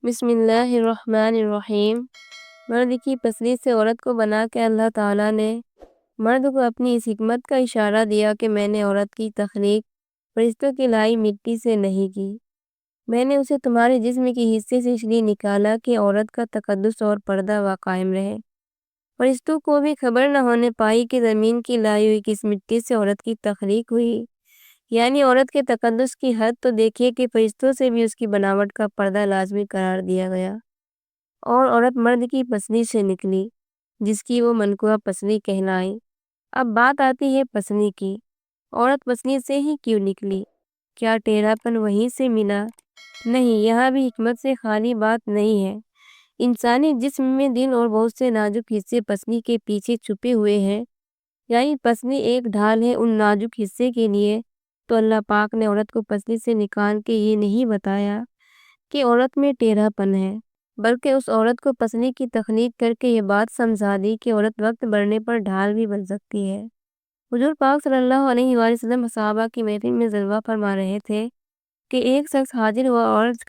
بسم اللہ الرحمن الرحیم۔ مرد کی پسلی سے عورت کو بنا کے اللہ تعالیٰ نے مرد کو اپنی اس حکمت کا اشارہ دیا کہ میں نے عورت کی تخلیق فرشتوں کی لائی مٹی سے نہیں کی۔ میں نے اسے تمہارے جسم کی حصے سے اس لیے نکالا کہ عورت کا تقدس اور پردہ قائم رہے۔ فرشتوں کو بھی خبر نہ ہونے پائی کہ زمین کی لائی ہوئی کس مٹی سے عورت کی تخلیق ہوئی۔ یعنی عورت کے تقدس کی حد تو دیکھیے کہ فرشتوں سے بھی اس کی بناوٹ کا پردہ لازمی قرار دیا گیا، اور عورت مرد کی پسلی سے نکلی جس کی وہ منقوع پسلی کہلائی۔ اب بات آتی ہے پسلی کی۔ عورت پسلی سے ہی کیوں نکلی؟ کیا ٹیڑھا پن وہیں سے ملا؟ نہیں، یہاں بھی حکمت سے خالی بات نہیں ہے۔ انسانی جسم میں دل اور بہت سے نازک حصے پسلی کے پیچھے چھپے ہوئے ہیں، یعنی پسلی ایک ڈھال ہے ان نازک حصے کے لیے۔ تو اللہ پاک نے عورت کو پسلی سے نکال کے یہ نہیں بتایا کہ عورت میں ٹیڑھا پن ہے، بلکہ اس عورت کو پسلی کی تخلیق کر کے یہ بات سمجھا دی کہ عورت وقت بڑھنے پر ڈھال بھی بن سکتی ہے۔ حضور پاک صلی اللہ علیہ وآلہ وسلم صحابہ کی محفل میں جلوہ فرما رہے تھے کہ ایک شخص حاضر ہوا اور عرض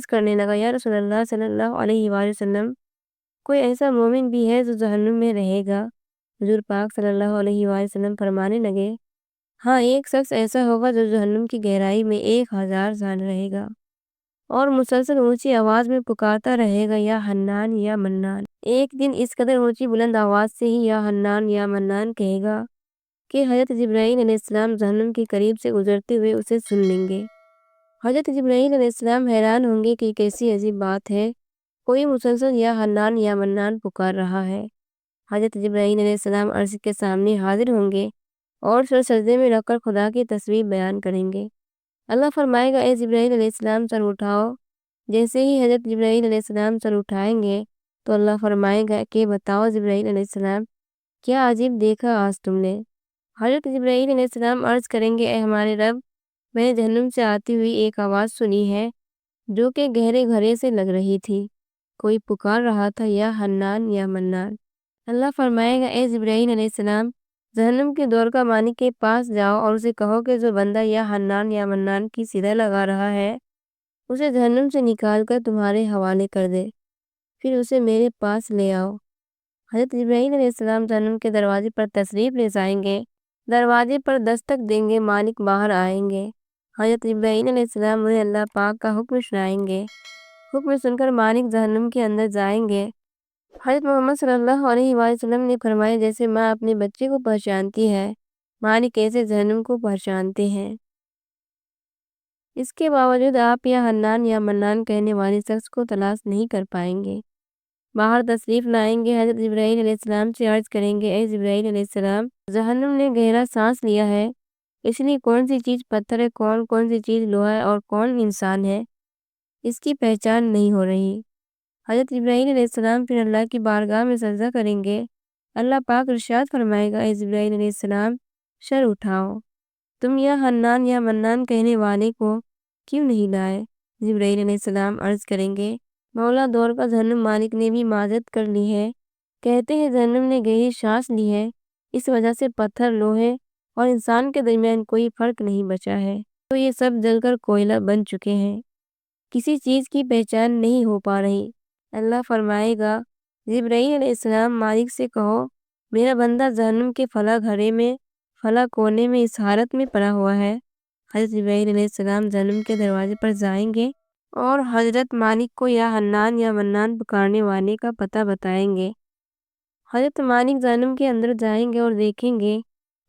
کرنے لگا یا رسول اللہ صلی اللہ علیہ وآلہ وسلم، کوئی ایسا مومن بھی ہے جو جہنم میں رہے گا؟ حضور پاک صلی اللہ علیہ وآلہ وسلم فرمانے لگے، ہاں، ایک شخص ایسا ہوگا جو جہنم کی گہرائی میں 1000 سال رہے گا اور مسلسل اونچی آواز میں پکارتا رہے گا یا حنان یا منان۔ ایک دن اس قدر اونچی بلند آواز سے ہی یا حنان یا منان کہے گا کہ حضرت جبرائیل علیہ السلام جہنم کے قریب سے گزرتے ہوئے اسے سن لیں گے۔ حضرت جبرائیل علیہ السلام حیران ہوں گے کہ کیسی عجیب بات ہے، کوئی مسلسل یا حنان یا منان پکار رہا ہے۔ حضرت جبرائیل علیہ السلام عرش کے سامنے حاضر ہوں گے اور سر سجدے میں رکھ کر خدا کی تصویر بیان کریں گے۔ اللہ فرمائے گا اے جبرائیل علیہ السلام سر اٹھاؤ۔ جیسے ہی حضرت جبرائیل علیہ السلام سر اٹھائیں گے تو اللہ فرمائے گا کہ بتاؤ جبرائیل علیہ السلام، کیا عجیب دیکھا آج تم نے؟ حضرت جبرائیل علیہ السلام عرض کریں گے اے ہمارے رب، میں نے جہنم سے آتی ہوئی ایک آواز سنی ہے جو کہ گہرے گھرے سے لگ رہی تھی، کوئی پکار رہا تھا یا حنان یا منان۔ اللہ فرمائے گا اے جبرائیل علیہ السلام، جہنم کے دور کا مالک کے پاس جاؤ اور اسے کہو کہ جو بندہ یا حنان یا منان کی صدا لگا رہا ہے اسے جہنم سے نکال کر تمہارے حوالے کر دے، پھر اسے میرے پاس لے آؤ۔ حضرت جبرائیل علیہ السلام جہنم کے دروازے پر تشریف لے جائیں گے، دروازے پر دستک دیں گے، مالک باہر آئیں گے۔ حضرت جبرائیل علیہ السلام انہیں اللہ پاک کا حکم سنائیں گے، حکم سن کر مالک جہنم کے اندر جائیں گے۔ حضرت محمد صلی اللہ علیہ وآلہ وسلم نے فرمایا جیسے ماں اپنے بچے کو پہچانتی ہے، مالک ایسے جہنم کو پہچانتے ہیں۔ اس کے باوجود آپ یا حنان یا منان کہنے والے شخص کو تلاش نہیں کر پائیں گے۔ باہر تشریف لائیں گے، حضرت جبرائیل علیہ السلام سے عرض کریں گے اے جبرائیل علیہ السلام، جہنم نے گہرا سانس لیا ہے، اس لیے کون سی چیز پتھر ہے، کون سی چیز لوہا ہے اور کون انسان ہے، اس کی پہچان نہیں ہو رہی۔ حضرت جبرائیل علیہ السلام پھر اللہ کی بارگاہ میں سجدہ کریں گے۔ اللہ پاک ارشاد فرمائے گا اے جبرائیل علیہ السلام، سر اٹھاؤ، تم یا حنان یا منان کہنے والے کو کیوں نہیں لائے؟ جبرائیل علیہ السلام عرض کریں گے مولا دور کا جہنم مالک نے بھی معذرت کر لی ہے، کہتے ہیں جہنم نے گہری سانس لی ہے، اس وجہ سے پتھر، لوہے اور انسان کے درمیان کوئی فرق نہیں بچا ہے، تو یہ سب جل کر کوئلہ بن چکے ہیں، کسی چیز کی پہچان نہیں ہو پا رہی۔ اللہ فرمائے گا جبرائیل علیہ السلام مالک سے کہو میرا بندہ جہنم کے فلاں گھرے میں فلاں کونے میں اس حالت میں پڑا ہوا ہے۔ حضرت جبرائیل علیہ السلام جہنم کے دروازے پر جائیں گے اور حضرت مالک کو یا حنان یا منان پکارنے والے کا پتہ بتائیں گے۔ حضرت مالک جہنم کے اندر جائیں گے اور دیکھیں گے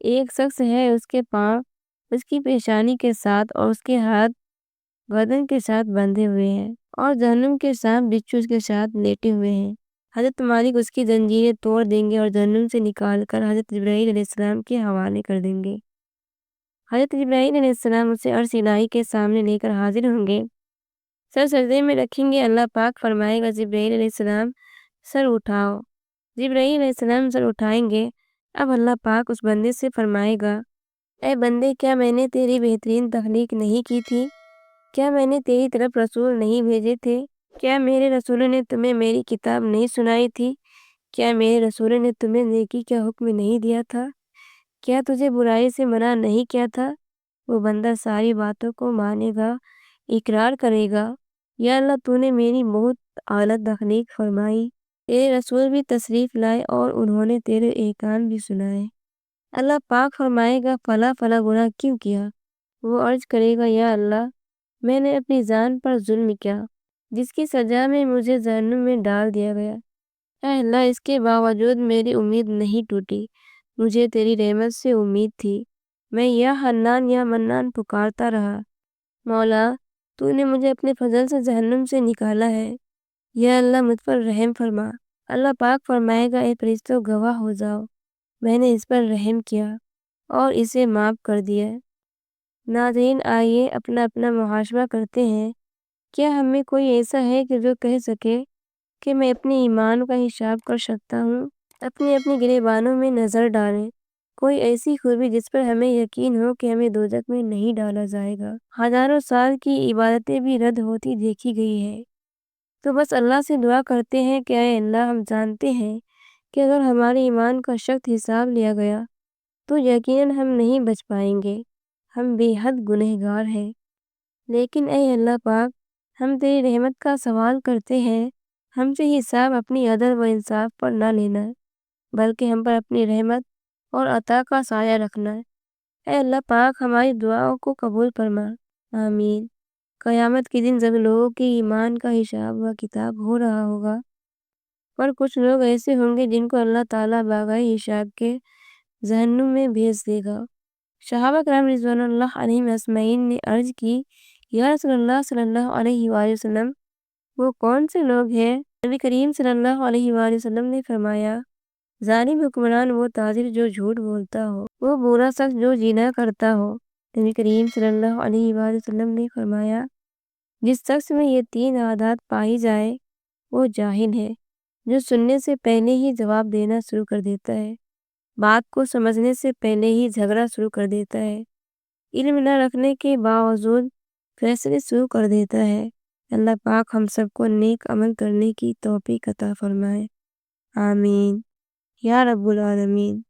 ایک شخص ہے، اس کے پاؤں اس کی پیشانی کے ساتھ اور اس کے ہاتھ گردن کے ساتھ بندھے ہوئے ہیں اور جہنم کے سانپ بچھو اس کے ساتھ لیٹے ہوئے ہیں۔ حضرت مالک اس کی زنجیریں توڑ دیں گے اور جہنم سے نکال کر حضرت جبرائیل علیہ السلام کے حوالے کر دیں گے۔ حضرت جبرائیل علیہ السلام اسے عرش الہی کے سامنے لے کر حاضر ہوں گے، سر سجدے میں رکھیں گے۔ اللہ پاک فرمائے گا جبرائیل علیہ السلام سر اٹھاؤ۔ جبرائیل علیہ السلام سر اٹھائیں گے۔ اب اللہ پاک اس بندے سے فرمائے گا اے بندے، کیا میں نے تیری بہترین تخلیق نہیں کی تھی؟ کیا میں نے تیری طرف رسول نہیں بھیجے تھے؟ کیا میرے رسولوں نے تمہیں میری کتاب نہیں سنائی تھی؟ کیا میرے رسولوں نے تمہیں نیکی کا حکم نہیں دیا تھا؟ کیا تجھے برائی سے منع نہیں کیا تھا؟ وہ بندہ ساری باتوں کو مانے گا اقرار کرے گا یا اللہ تو نے میری بہت اعلیٰ تخلیق فرمائی، تیرے رسول بھی تشریف لائے اور انہوں نے تیرے احکام بھی سنائے۔ اللہ پاک فرمائے گا فلاں فلاں گناہ کیوں کیا؟ وہ عرض کرے گا یا اللہ میں نے اپنی جان پر ظلم کیا جس کی سزا میں مجھے جہنم میں ڈال دیا گیا۔ اے اللہ اس کے باوجود میری امید نہیں ٹوٹی، مجھے تیری رحمت سے امید تھی، میں یا حنان یا منان پکارتا رہا۔ مولا تو نے مجھے اپنے فضل سے جہنم سے نکالا ہے، یا اللہ مجھ پر رحم فرما۔ اللہ پاک فرمائے گا اے فرشتوں گواہ ہو جاؤ، میں نے اس پر رحم کیا اور اسے معاف کر دیا۔ ناظرین آئیے اپنا اپنا محاسبہ کرتے ہیں، کیا ہم میں کوئی ایسا ہے کہ جو کہہ سکے کہ میں اپنے ایمان کا حساب کر سکتا ہوں؟ اپنے گریبانوں میں نظر ڈالیں، کوئی ایسی خوبی جس پر ہمیں یقین ہو کہ ہمیں دوزخ میں نہیں ڈالا جائے گا۔ ہزاروں سال کی عبادتیں بھی رد ہوتی دیکھی گئی ہے، تو بس اللہ سے دعا کرتے ہیں کہ اے اللہ ہم جانتے ہیں کہ اگر ہمارے ایمان کا سخت حساب لیا گیا تو یقیناً ہم نہیں بچ پائیں گے، ہم بے حد گنہگار ہیں۔ لیکن اے اللہ پاک ہم تیری رحمت کا سوال کرتے ہیں، ہم سے حساب اپنی عدل و انصاف پر نہ لینا بلکہ ہم پر اپنی رحمت اور عطا کا سایہ رکھنا۔ اے اللہ پاک ہماری دعاؤں کو قبول فرما، آمین۔ قیامت کے دن جب لوگوں کے ایمان کا حساب و کتاب ہو رہا ہوگا، پر کچھ لوگ ایسے ہوں گے جن کو اللہ تعالیٰ بغیر حساب کے جہنم میں بھیج دے گا۔ صحابہ کرام رضوان اللہ علیہم اجمعین نے عرض کی یا رسول اللہ صلی اللہ علیہ وآلہ وسلم وہ کون سے لوگ ہیں؟ نبی کریم صلی اللہ علیہ وآلہ وسلم نے فرمایا ظالم حکمران وہ تاجر جو جھوٹ بولتا ہو، وہ برا شخص جو زنا کرتا ہو۔ نبی کریم صلی اللہ علیہ وآلہ وسلم نے فرمایا جس شخص میں یہ تین عادات پائی جائے وہ جاہل ہے، جو سننے سے پہلے ہی جواب دینا شروع کر دیتا ہے، بات کو سمجھنے سے پہلے ہی جھگڑا شروع کر دیتا ہے، علم نہ رکھنے کے باوجود فیصلے شروع کر دیتا ہے۔ اللہ پاک ہم سب کو نیک عمل کرنے کی توفیق عطا فرمائے، آمین یا رب العالمین۔